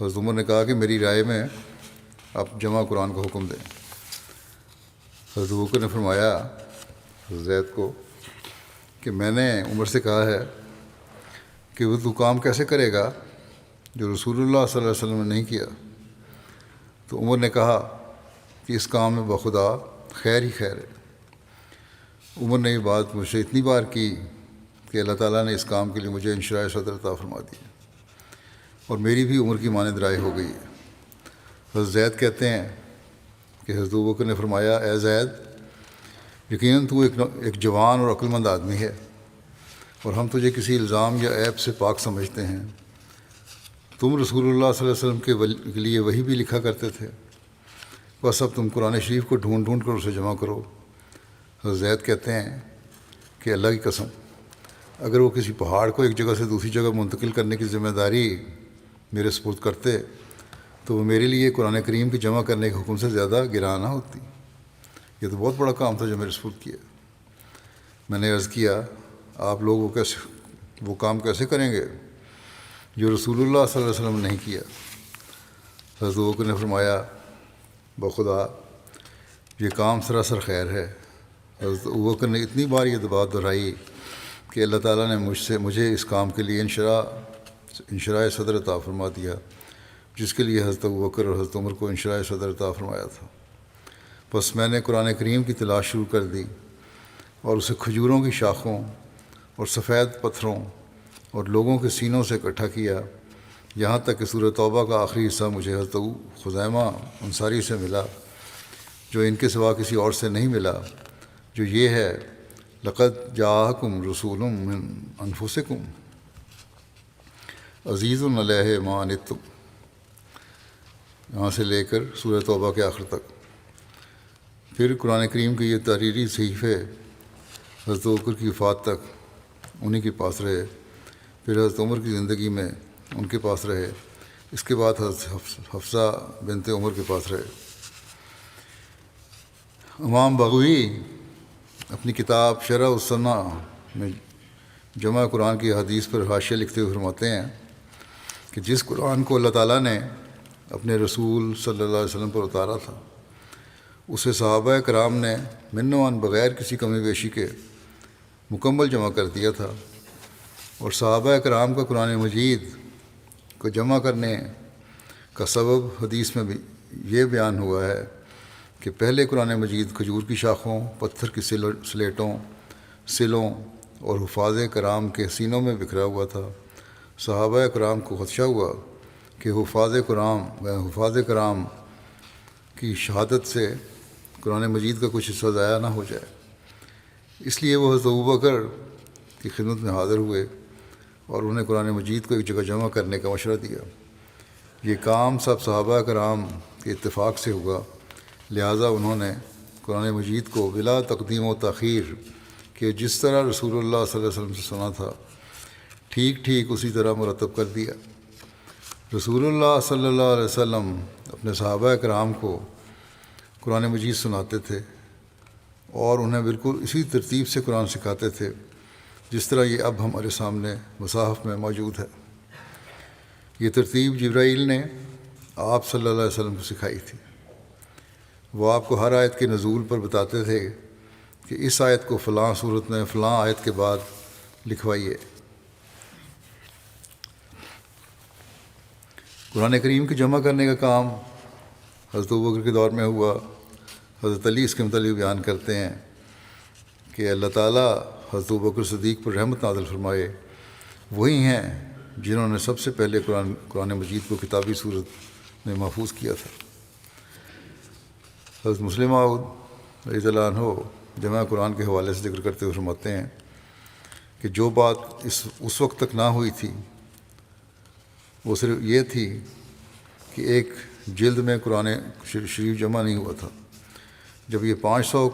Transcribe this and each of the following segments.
حضرت عمر نے کہا کہ میری رائے میں آپ جمع قرآن کا حکم دیں۔ حضرت بکر نے فرمایا حضرت زید کو کہ میں نے عمر سے کہا ہے کہ وہ تو کام کیسے کرے گا جو رسول اللہ صلی اللہ علیہ وسلم نے نہیں کیا۔ تو عمر نے کہا کہ اس کام میں بخدا خیر ہی خیر ہے۔ عمر نے یہ بات مجھ سے اتنی بار کی کہ اللہ تعالیٰ نے اس کام کے لیے مجھے انشراح صدر عطا فرما دی اور میری بھی عمر کی مانند رائے ہو گئی ہے۔ حضرت زید کہتے ہیں کہ حضرت ابوبکر نے فرمایا اے زید، یقیناً تو ایک جوان اور عقل مند آدمی ہے اور ہم تجھے کسی الزام یا عیب سے پاک سمجھتے ہیں۔ تم رسول اللہ صلی اللہ علیہ وسلم کے لیے وحی بھی لکھا کرتے تھے، بس اب تم قرآن شریف کو ڈھونڈ ڈھونڈ کر اسے جمع کرو۔ حضرت زید کہتے ہیں کہ اللہ کی قسم، اگر وہ کسی پہاڑ کو ایک جگہ سے دوسری جگہ منتقل کرنے کی ذمہ داری میرے سپرد کرتے تو وہ میرے لیے قرآن کریم کی جمع کرنے کے حکم سے زیادہ گراں نہ ہوتی۔ یہ تو بہت بڑا کام تھا جو میرے سپرد کیا۔ میں نے عرض کیا آپ لوگ وہ کام کیسے کریں گے جو رسول اللہ صلی اللہ علیہ وسلم نے نہیں کیا؟ حضرت ابوبکر نے فرمایا بخدا یہ کام سراسر خیر ہے۔ حضرت ابوبکر نے اتنی بار یہ بات دہرائی کہ اللہ تعالیٰ نے مجھے اس کام کے لیے انشراح صدر عطا فرما دیا، جس کے لیے حضرت ابوبکر اور حضرت عمر کو انشراح صدر عطا فرمایا تھا۔ بس میں نے قرآن کریم کی تلاش شروع کر دی اور اسے کھجوروں کی شاخوں اور سفید پتھروں اور لوگوں کے سینوں سے اکٹھا کیا، یہاں تک کہ سورۃ توبہ کا آخری حصہ مجھے حضرت خزیمہ انصاری سے ملا، جو ان کے سوا کسی اور سے نہیں ملا، جو یہ ہے لقد جاءکم رسول من انفسکم عزیز علیہ ما عنتم، یہاں سے لے کر سورۃ توبہ کے آخر تک۔ پھر قرآن کریم کے یہ تحریری صحیفے حضرت ابوبکر کی وفات تک انہی کے پاس رہے، پھر حضرت عمر کی زندگی میں ان کے پاس رہے، اس کے بعد حضرت حفصہ بنت عمر کے پاس رہے۔ امام بغوی اپنی کتاب شرح السنہ میں جمع قرآن کی حدیث پر حاشیہ لکھتے ہوئے فرماتے ہیں کہ جس قرآن کو اللہ تعالیٰ نے اپنے رسول صلی اللہ علیہ وسلم پر اتارا تھا اسے صحابہ کرام نے من و عن بغیر کسی کمی بیشی کے مکمل جمع کر دیا تھا، اور صحابہ کرام کا قرآن مجید کو جمع کرنے کا سبب حدیث میں بھی یہ بیان ہوا ہے کہ پہلے قرآن مجید کھجور کی شاخوں، پتھر کی سلیٹوں، سلوں اور حفاظ کرام کے سینوں میں بکھرا ہوا تھا۔ صحابہ کرام کو خدشہ ہوا کہ حفاظ کرام کی شہادت سے قرآن مجید کا کچھ حصہ ضائع نہ ہو جائے، اس لیے وہ حضرت ابوبکر کی خدمت میں حاضر ہوئے اور انہیں قرآن مجید کو ایک جگہ جمع کرنے کا مشورہ دیا۔ یہ کام سب صحابہ کرام کے اتفاق سے ہوا، لہٰذا انہوں نے قرآن مجید کو بلا تقدیم و تاخیر کہ جس طرح رسول اللہ صلی اللہ علیہ وسلم سے سنا تھا ٹھیک اسی طرح مرتب کر دیا۔ رسول اللہ صلی اللہ علیہ وسلم اپنے صحابہ کرام کو قرآن مجید سناتے تھے اور انہیں بالکل اسی ترتیب سے قرآن سکھاتے تھے جس طرح یہ اب ہمارے سامنے مصاحف میں موجود ہے۔ یہ ترتیب جبرائیل نے آپ صلی اللہ علیہ وسلم کو سکھائی تھی۔ وہ آپ کو ہر آیت کے نزول پر بتاتے تھے کہ اس آیت کو فلاں صورت میں فلاں آیت کے بعد لکھوائیے۔ قرآن کریم کی جمع کرنے کا کام حضرت ابوبکر کے دور میں ہوا۔ حضرت علی اس کے متعلق بیان کرتے ہیں کہ اللہ تعالیٰ حضرت ابوبکر صدیق پر رحمت نازل فرمائے وہی ہیں جنہوں نے سب سے پہلے قرآن مجید کو کتابی صورت میں محفوظ کیا تھا۔ حضرت مسلم موعود رضی اللہ عنہ جمع قرآن کے حوالے سے ذکر کرتے ہوئے فرماتے ہیں کہ جو بات اس وقت تک نہ ہوئی تھی وہ صرف یہ تھی کہ ایک جلد میں قرآن شریف جمع نہیں ہوا تھا۔ جب یہ 500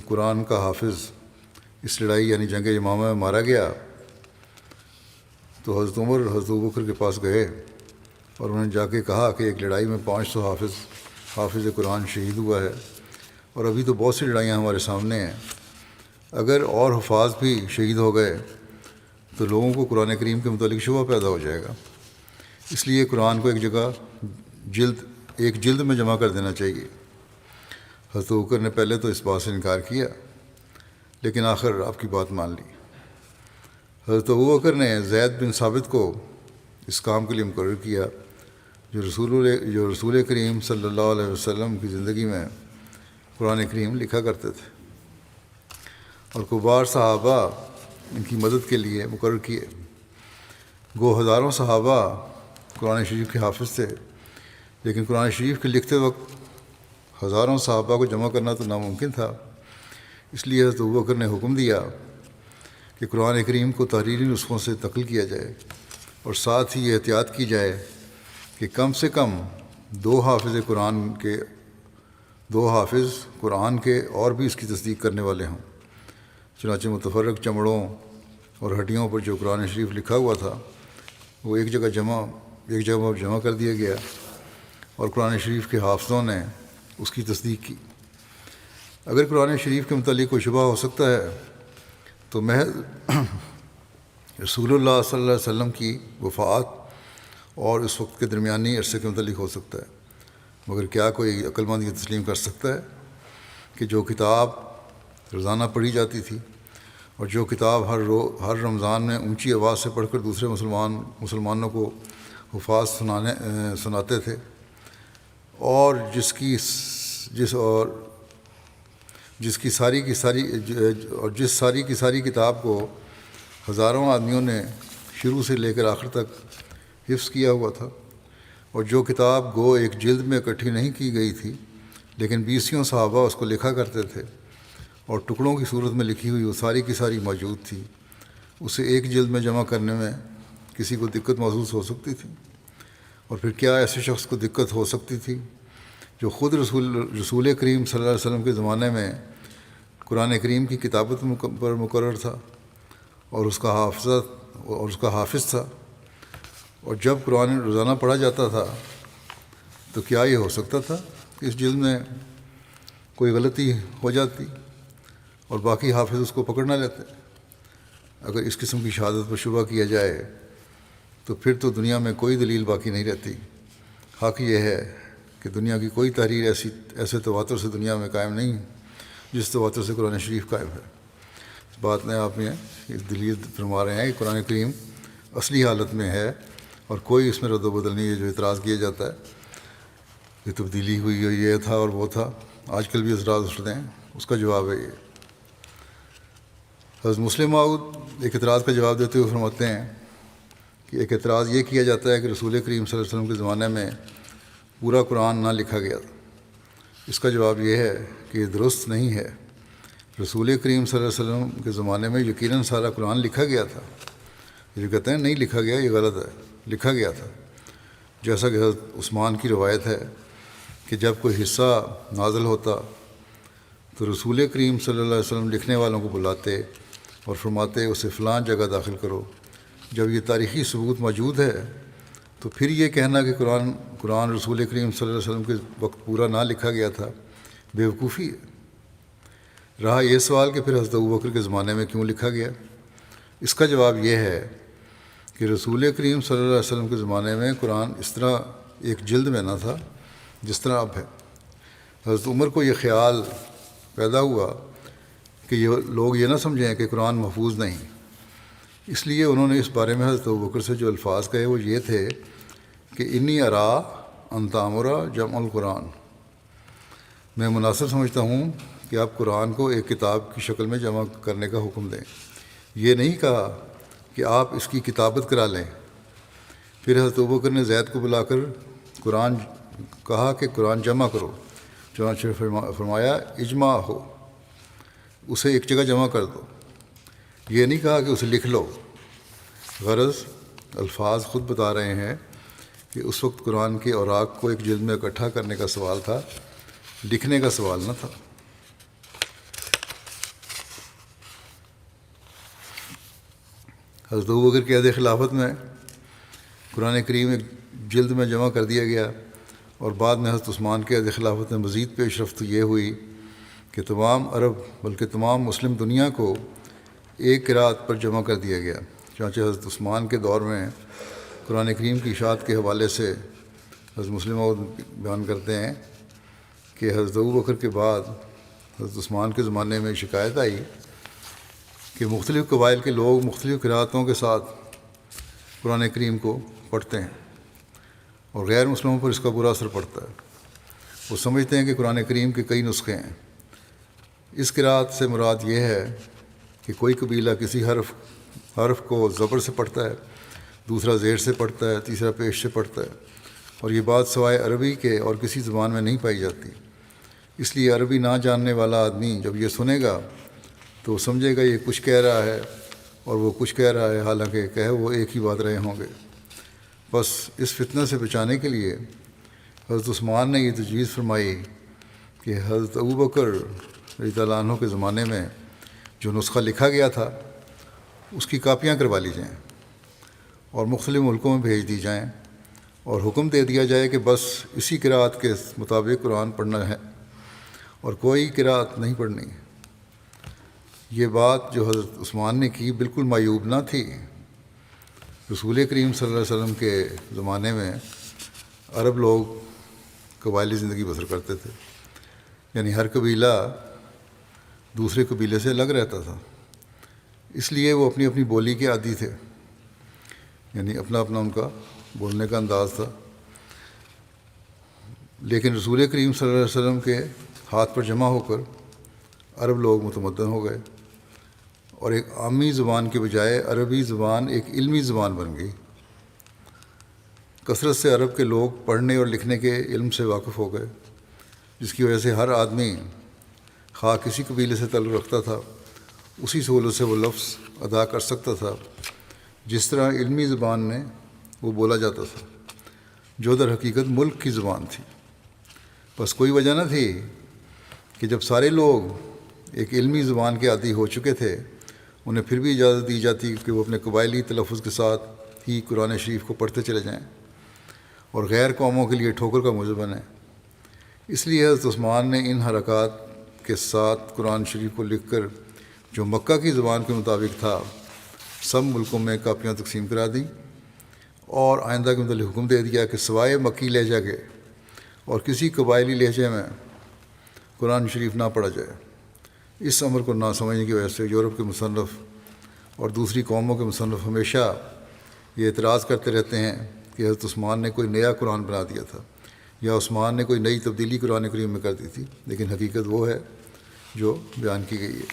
قرآن کا حافظ اس لڑائی یعنی جنگ یمامہ میں مارا گیا تو حضرت عمر حضرت ابوبکر کے پاس گئے اور انہوں نے جا کے کہا کہ ایک لڑائی میں 500 حافظ قرآن شہید ہوا ہے اور ابھی تو بہت سی لڑائیاں ہمارے سامنے ہیں، اگر اور حفاظ بھی شہید ہو گئے تو لوگوں کو قرآن کریم کے متعلق شبہ پیدا ہو جائے گا۔ اس لیے قرآن کو ایک جلد میں جمع کر دینا چاہیے۔ حضرت ابوبکر نے پہلے تو اس بات سے انکار کیا، لیکن آخر آپ کی بات مان لی۔ حضرت ابوبکر نے زید بن ثابت کو اس کام کے لیے مقرر کیا، جو رسول کریم صلی اللہ علیہ وسلم کی زندگی میں قرآن کریم لکھا کرتے تھے، اور کبار صحابہ ان کی مدد کے لیے مقرر کیے۔ گو ہزاروں صحابہ قرآن شریف کے حافظ تھے، لیکن قرآن شریف کے لکھتے وقت ہزاروں صحابہ کو جمع کرنا تو ناممکن تھا۔ اس لیے حضرت ابوبکر نے حکم دیا کہ قرآن کریم کو تحریری نسخوں سے نقل کیا جائے، اور ساتھ ہی یہ احتیاط کی جائے کہ کم سے کم دو حافظ قرآن کے اور بھی اس کی تصدیق کرنے والے ہوں۔ چنانچہ متفرق چمڑوں اور ہڈیوں پر جو قرآن شریف لکھا ہوا تھا وہ ایک جگہ جمع کر دیا گیا، اور قرآن شریف کے حافظوں نے اس کی تصدیق کی۔ اگر قرآن شریف کے متعلق کوئی شبہ ہو سکتا ہے تو محض رسول اللہ صلی اللہ علیہ وسلم کی وفات اور اس وقت کے درمیانی عرصے کے متعلق ہو سکتا ہے، مگر کیا کوئی عقل مند یہ تسلیم کر سکتا ہے کہ جو کتاب روزانہ پڑھی جاتی تھی، اور جو کتاب ہر رمضان میں اونچی آواز سے پڑھ کر دوسرے مسلمانوں کو حفاظ سناتے تھے، اور جس ساری کی ساری کتاب کو ہزاروں آدمیوں نے شروع سے لے کر آخر تک حفظ کیا ہوا تھا، اور جو کتاب گو ایک جلد میں اکٹھی نہیں کی گئی تھی لیکن 20 صحابہ اس کو لکھا کرتے تھے اور ٹکڑوں کی صورت میں لکھی ہوئی وہ ساری کی ساری موجود تھی، اسے ایک جلد میں جمع کرنے میں کسی کو دقت محسوس ہو سکتی تھی؟ اور پھر کیا ایسے شخص کو دقت ہو سکتی تھی جو خود رسول کریم صلی اللہ علیہ وسلم کے زمانے میں قرآن کریم کی کتابت پر مقرر تھا اور اس کا حافظ تھا، اور جب قرآن روزانہ پڑھا جاتا تھا تو کیا یہ ہو سکتا تھا کہ اس جلد میں کوئی غلطی ہو جاتی اور باقی حافظ اس کو پکڑ نہ لیتے؟ اگر اس قسم کی شہادت پر شبہ کیا جائے تو پھر تو دنیا میں کوئی دلیل باقی نہیں رہتی۔ حق یہ ہے کہ دنیا کی کوئی تحریر ایسے تواتر سے دنیا میں قائم نہیں جس تواتر سے قرآن شریف قائم ہے۔ اس بات میں آپ دلیل فرما رہے ہیں کہ قرآن کریم اصلی حالت میں ہے اور کوئی اس میں رد و بدل نہیں ہے۔ جو اعتراض کیا جاتا ہے کہ تبدیلی ہوئی ہے، یہ تھا اور وہ تھا، آج کل بھی اعتراض اٹھتے ہیں، اس کا جواب ہے یہ۔ حضرت مسلم موعود ایک اعتراض کا جواب دیتے ہوئے فرماتے ہیں کہ ایک اعتراض یہ کیا جاتا ہے کہ رسول کریم صلی اللہ علیہ وسلم کے زمانے میں پورا قرآن نہ لکھا گیا تھا۔ اس کا جواب یہ ہے کہ یہ درست نہیں ہے۔ رسول کریم صلی اللہ علیہ وسلم کے زمانے میں یقیناً سارا قرآن لکھا گیا تھا۔ یہ کہتے ہیں نہیں لکھا گیا، یہ غلط ہے، لکھا گیا تھا۔ جیسا کہ حضرت عثمان کی روایت ہے کہ جب کوئی حصہ نازل ہوتا تو رسول کریم صلی اللہ علیہ وسلم لکھنے والوں کو بلاتے اور فرماتے اسے فلاں جگہ داخل کرو۔ جب یہ تاریخی ثبوت موجود ہے تو پھر یہ کہنا کہ قرآن رسول کریم صلی اللہ علیہ وسلم کے وقت پورا نہ لکھا گیا تھا بے وقوفی ہے۔ رہا یہ سوال کہ پھر حضرت ابوبکر کے زمانے میں کیوں لکھا گیا، اس کا جواب یہ ہے کہ رسول کریم صلی اللہ علیہ وسلم کے زمانے میں قرآن اس طرح ایک جلد میں نہ تھا جس طرح اب ہے۔ حضرت عمر کو یہ خیال پیدا ہوا کہ یہ لوگ یہ نہ سمجھیں کہ قرآن محفوظ نہیں، اس لیے انہوں نے اس بارے میں حضرت ابوبکر سے جو الفاظ کہے وہ یہ تھے کہ انی ارا ان تامرا جمع القرآن، میں مناسب سمجھتا ہوں کہ آپ قرآن کو ایک کتاب کی شکل میں جمع کرنے کا حکم دیں۔ یہ نہیں کہا کہ آپ اس کی کتابت کرا لیں۔ پھر حضرت ابوبکر نے زید کو بلا کر کہا کہ قرآن جمع کرو، چنانچہ فرمایا اجماع ہو، اسے ایک جگہ جمع کر دو۔ یہ نہیں کہا کہ اسے لکھ لو۔ غرض الفاظ خود بتا رہے ہیں کہ اس وقت قرآن کے اوراق کو ایک جلد میں اکٹھا کرنے کا سوال تھا، لکھنے کا سوال نہ تھا۔ حضرت ابوبکر کے عہد خلافت میں قرآن کریم ایک جلد میں جمع کر دیا گیا، اور بعد میں حضرت عثمان کے عہد خلافت میں مزید پیش رفت یہ ہوئی کہ تمام عرب بلکہ تمام مسلم دنیا کو ایک قرأت پر جمع کر دیا گیا۔ چانچہ حضرت عثمان کے دور میں قرآن کریم کی اشاعت کے حوالے سے حضرت مسلم بیان کرتے ہیں کہ حضرت ابوبکر کے بعد حضرت عثمان کے زمانے میں شکایت آئی کہ مختلف قبائل کے لوگ مختلف قراءتوں کے ساتھ قرآن کریم کو پڑھتے ہیں اور غیر مسلموں پر اس کا برا اثر پڑتا ہے۔ وہ سمجھتے ہیں کہ قرآن کریم کے کئی نسخے ہیں۔ اس قراءت سے مراد یہ ہے کہ کوئی قبیلہ کسی حرف کو زبر سے پڑھتا ہے، دوسرا زیر سے پڑھتا ہے، تیسرا پیش سے پڑھتا ہے، اور یہ بات سوائے عربی کے اور کسی زبان میں نہیں پائی جاتی۔ اس لیے عربی نہ جاننے والا آدمی جب یہ سنے گا تو وہ سمجھے گا یہ کچھ کہہ رہا ہے اور وہ کچھ کہہ رہا ہے، حالانکہ کہہ وہ ایک ہی بات رہے ہوں گے۔ بس اس فتنہ سے بچانے کے لیے حضرت عثمان نے یہ تجویز فرمائی کہ حضرت ابوبکر رضی اللہ عنہ کے زمانے میں جو نسخہ لکھا گیا تھا اس کی کاپیاں کروا لی جائیں اور مختلف ملکوں میں بھیج دی جائیں، اور حکم دے دیا جائے کہ بس اسی قراءت کے مطابق قرآن پڑھنا ہے اور کوئی قراءت نہیں پڑھنی۔ یہ بات جو حضرت عثمان نے کی بالکل معیوب نہ تھی۔ رسول کریم صلی اللہ علیہ وسلم کے زمانے میں عرب لوگ قبائلی زندگی بسر کرتے تھے، یعنی ہر قبیلہ دوسرے قبیلے سے الگ رہتا تھا، اس لیے وہ اپنی اپنی بولی کے عادی تھے، یعنی اپنا اپنا ان کا بولنے کا انداز تھا۔ لیکن رسول کریم صلی اللہ علیہ وسلم کے ہاتھ پر جمع ہو کر عرب لوگ متمدن ہو گئے اور ایک عامی زبان کے بجائے عربی زبان ایک علمی زبان بن گئی۔ کثرت سے عرب کے لوگ پڑھنے اور لکھنے کے علم سے واقف ہو گئے، جس کی وجہ سے ہر آدمی خواہ کسی قبیلے سے تعلق رکھتا تھا اسی سہولت سے وہ لفظ ادا کر سکتا تھا جس طرح علمی زبان میں وہ بولا جاتا تھا، جو در حقیقت ملک کی زبان تھی۔ بس کوئی وجہ نہ تھی کہ جب سارے لوگ ایک علمی زبان کے عادی ہو چکے تھے انہیں پھر بھی اجازت دی جاتی کہ وہ اپنے قبائلی تلفظ کے ساتھ ہی قرآن شریف کو پڑھتے چلے جائیں اور غیر قوموں کے لیے ٹھوکر کا موجب بنیں۔ اس لیے حضرت عثمان نے ان حرکات کے ساتھ قرآن شریف کو لکھ کر جو مکہ کی زبان کے مطابق تھا سب ملکوں میں کاپیاں تقسیم کرا دیں اور آئندہ کے متعلق حکم دے دیا کہ سوائے مکی لہجہ کے اور کسی قبائلی لہجے میں قرآن شریف نہ پڑھا جائے۔ اس امر کو نہ سمجھنے کی وجہ سے یورپ کے مصنف اور دوسری قوموں کے مصنف ہمیشہ یہ اعتراض کرتے رہتے ہیں کہ حضرت عثمان نے کوئی نیا قرآن بنا دیا تھا یا عثمان نے کوئی نئی تبدیلی قرآن کریم میں کر دی تھی، لیکن حقیقت وہ ہے جو بیان کی گئی ہے۔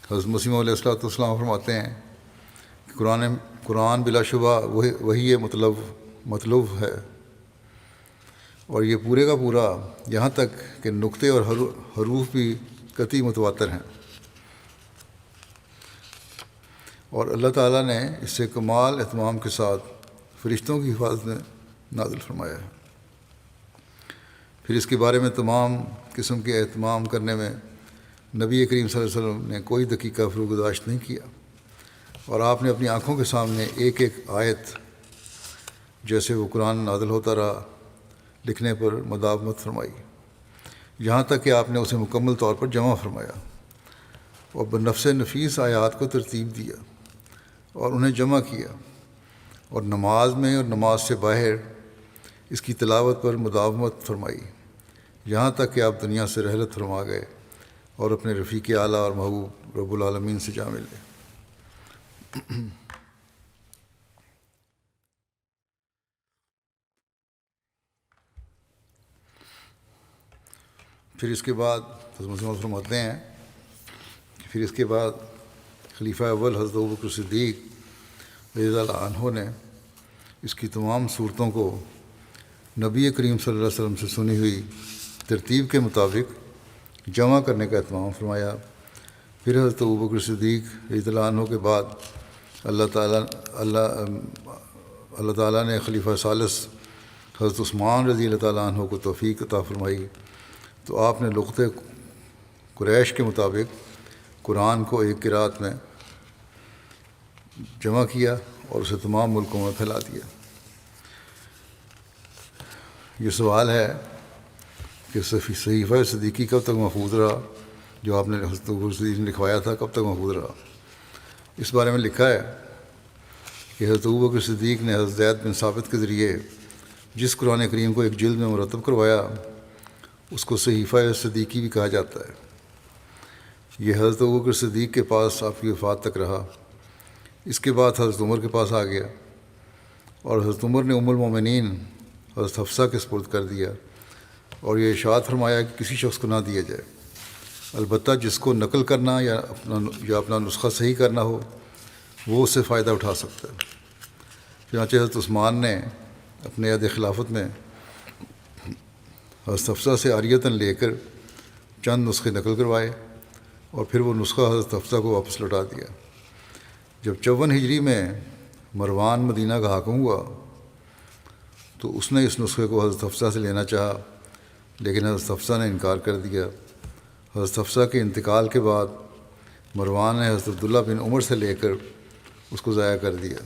حضرت مسیح علیہ السلام فرماتے ہیں کہ قرآن بلا شبہ وہی مطلوب ہے، اور یہ پورے کا پورا یہاں تک کہ نقطے اور حروف بھی قطعی متواتر ہیں، اور اللہ تعالیٰ نے اس سے کمال اہتمام کے ساتھ فرشتوں کی حفاظت میں نازل فرمایا ہے۔ پھر اس کے بارے میں تمام قسم کے اہتمام کرنے میں نبی کریم صلی اللہ علیہ وسلم نے کوئی دقیقہ فروگزاشت نہیں کیا، اور آپ نے اپنی آنکھوں کے سامنے ایک ایک آیت جیسے وہ قرآن نازل ہوتا رہا لکھنے پر مداومت فرمائی، یہاں تک کہ آپ نے اسے مکمل طور پر جمع فرمایا اور بنفس نفیس آیات کو ترتیب دیا اور انہیں جمع کیا، اور نماز میں اور نماز سے باہر اس کی تلاوت پر مداومت فرمائی، یہاں تک کہ آپ دنیا سے رحلت فرما گئے اور اپنے رفیق اعلیٰ اور محبوب رب العالمین سے جا ملے۔ پھر اس کے بعد حضرت فرماتے ہیں کہ پھر اس کے بعد خلیفہ اول حضرت ابوبکر صدیق رضی اللہ عنہ نے اس کی تمام صورتوں کو نبی کریم صلی اللہ علیہ وسلم سے سنی ہوئی ترتیب کے مطابق جمع کرنے کا اہتمام فرمایا۔ پھر حضرت ابوبکر صدیق رضی اللہ عنہ کے بعد اللہ تعالیٰ نے خلیفہ ثالث حضرت عثمان رضی اللہ تعالیٰ عنہ کو توفیق عطا فرمائی، تو آپ نے لغت قریش کے مطابق قرآن کو ایک قرأت میں جمع کیا اور اسے تمام ملکوں میں پھیلا دیا۔ یہ سوال ہے کہ صحیفہ صدیقی کب تک محفوظ رہا جو آپ نے حضرت ابوبکر صدیق نے لکھوایا تھا کب تک محفوظ رہا؟ اس بارے میں لکھا ہے کہ حضرت ابوبکر صدیق نے حضرت زید بن ثابت کے ذریعے جس قرآن کریم کو ایک جلد میں مرتب کروایا اس کو صحیفہ صدیقی بھی کہا جاتا ہے۔ یہ حضرت ابوبکر صدیق کے پاس آپ کی وفات تک رہا۔ اس کے بعد حضرت عمر کے پاس آ گیا اور حضرت عمر نے ام المومنین حضرت حفصہ کے سپرد کر دیا اور یہ ارشاد فرمایا کہ کسی شخص کو نہ دیا جائے، البتہ جس کو نقل کرنا یا اپنا نسخہ صحیح کرنا ہو وہ اس سے فائدہ اٹھا سکتا ہے۔ چنانچہ حضرت عثمان نے اپنے عہد خلافت میں حضرت حفصہ سے عاریۃً لے کر چند نسخے نقل کروائے اور پھر وہ نسخہ حضرت حفصہ کو واپس لوٹا دیا۔ جب 54 ہجری میں مروان مدینہ کا حاکم ہوا تو اس نے اس نسخے کو حضرت حفصہ سے لینا چاہا، لیکن حضرت حفصہ نے انکار کر دیا۔ حضرت حفصہ کے انتقال کے بعد مروان نے حضرت عبداللہ بن عمر سے لے کر اس کو ضائع کر دیا۔